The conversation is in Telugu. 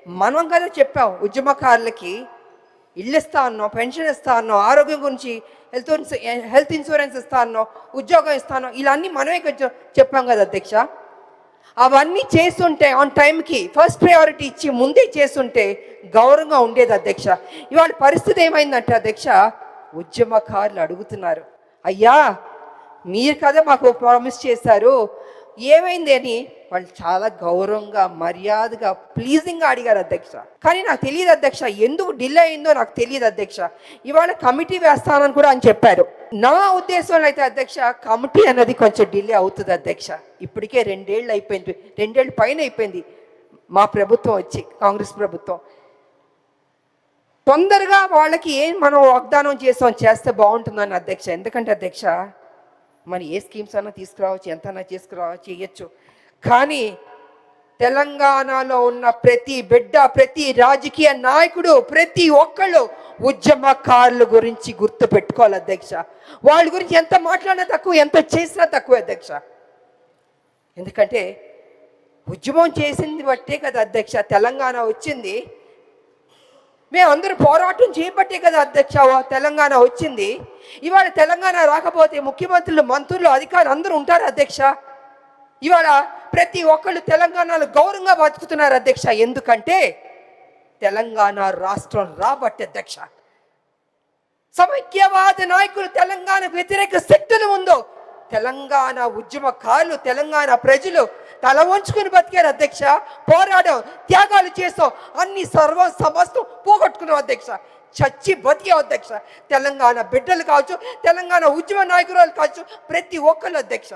మనం కదా చెప్పాం ఉద్యమకారులకి ఇల్లు ఇస్తా అన్నాం, పెన్షన్ ఇస్తా అన్నాం, ఆరోగ్యం గురించి హెల్త్ ఇన్సూరెన్స్ ఇస్తా అన్నాం, ఉద్యోగం ఇస్తాను, ఇలా అన్నీ మనమే కొంచెం చెప్పాం కదా అధ్యక్ష. అవన్నీ చేస్తుంటే ఆన్ టైంకి ఫస్ట్ ప్రయారిటీ ఇచ్చి ముందే చేస్తుంటే గౌరవంగా ఉండేది అధ్యక్ష. ఇవాళ పరిస్థితి ఏమైందంటే అధ్యక్ష, ఉద్యమకారులు అడుగుతున్నారు, అయ్యా మీరు కదా మాకు ప్రామిస్ చేశారు, ఏమైంది అని వాళ్ళు చాలా గౌరవంగా మర్యాదగా ప్లీజింగ్గా అడిగారు అధ్యక్ష. కానీ నాకు తెలియదు అధ్యక్ష, ఎందుకు డిలే అయిందో నాకు తెలియదు అధ్యక్ష. ఇవాళ కమిటీ వేస్తానని కూడా అని చెప్పారు. నా ఉద్దేశంలో అయితే అధ్యక్ష, కమిటీ అన్నది కొంచెం డిలే అవుతుంది అధ్యక్ష. ఇప్పటికే 2 ఏళ్ళు అయిపోయింది, 2 ఏళ్ళ పైన అయిపోయింది మా ప్రభుత్వం వచ్చి, కాంగ్రెస్ ప్రభుత్వం. తొందరగా వాళ్ళకి ఏం మనం వాగ్దానం చేస్తే బాగుంటుందని అధ్యక్ష. ఎందుకంటే అధ్యక్ష, మరి ఏ స్కీమ్స్ అన్నా తీసుకురావచ్చు, ఎంతన్నా చేయొచ్చు, కానీ తెలంగాణలో ఉన్న ప్రతి బిడ్డ, ప్రతి రాజకీయ నాయకుడు, ప్రతి ఒక్కళ్ళు ఉద్యమకారుల గురించి గుర్తు పెట్టుకోవాలి అధ్యక్ష. వాళ్ళ గురించి ఎంత మాట్లాడినా తక్కువ, ఎంత చేసినా తక్కువ అధ్యక్ష. ఎందుకంటే ఉద్యమం చేసింది బట్టే కదా అధ్యక్ష తెలంగాణ వచ్చింది. మేమందరూ పోరాటం చేయబట్టే కదా అధ్యక్ష తెలంగాణ వచ్చింది. ఇవాళ తెలంగాణ రాకపోతే ముఖ్యమంత్రులు, మంత్రులు, అధికారులు అందరూ ఉంటారు అధ్యక్ష. ఇవాళ ప్రతి ఒక్కళ్ళు తెలంగాణలో గౌరవంగా బతుకుతున్నారు అధ్యక్ష. ఎందుకంటే తెలంగాణ రాష్ట్రం రాబట్టి అధ్యక్ష. సమైక్యవాద నాయకులు, తెలంగాణ వ్యతిరేక శక్తులు ఉందో తెలంగాణ ఉద్యమకారులు, తెలంగాణ ప్రజలు తల వంచుకుని బతికారు అధ్యక్ష. పోరాడాం, త్యాగాలు చేస్తాం, అన్ని సమస్తం పోగొట్టుకున్నాం అధ్యక్ష. చచ్చి బతికాం అధ్యక్ష. తెలంగాణ బిడ్డలు కావచ్చు, తెలంగాణ ఉద్యమ నాయకురాలు కావచ్చు, ప్రతి ఒక్కళ్ళు అధ్యక్ష.